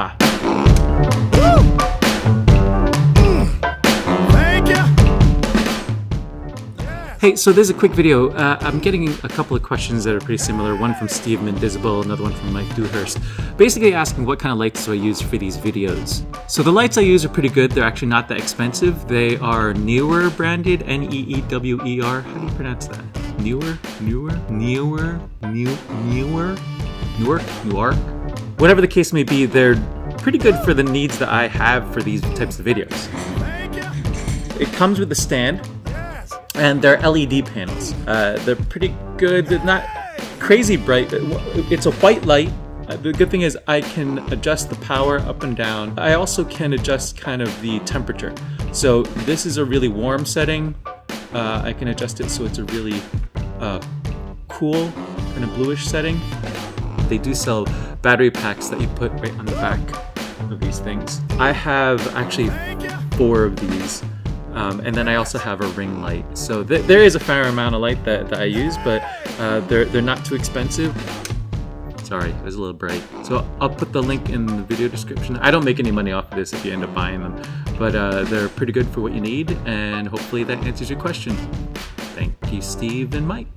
Ah. Hey, so there's a quick video. I'm getting a couple of questions that are pretty similar. One from Steve Mendizibal, another one from Mike Dewhirst. Basically asking what kind of lights do I use for these videos. So the lights I use are pretty good. They're actually not that expensive. They are Newer branded, Neewer. How do you pronounce that? Newer? Whatever the case may be, they're pretty good for the needs that I have for these types of videos. It comes with a stand. And they're LED panels. They're pretty good. They're not crazy bright. It's a white light. The good thing is I can adjust the power up and down. I also can adjust kind of the temperature. So this is a really warm setting. I can adjust it so it's a really cool, kind of bluish setting. They do sell battery packs that you put right on the back of these things. I have actually 4 of these. And then I also have a ring light. So there is a fair amount of light that I use, but they're not too expensive. Sorry, it was a little bright. So I'll put the link in the video description. I don't make any money off of this if you end up buying them, but they're pretty good for what you need, and hopefully that answers your question. Thank you, Steve and Mike.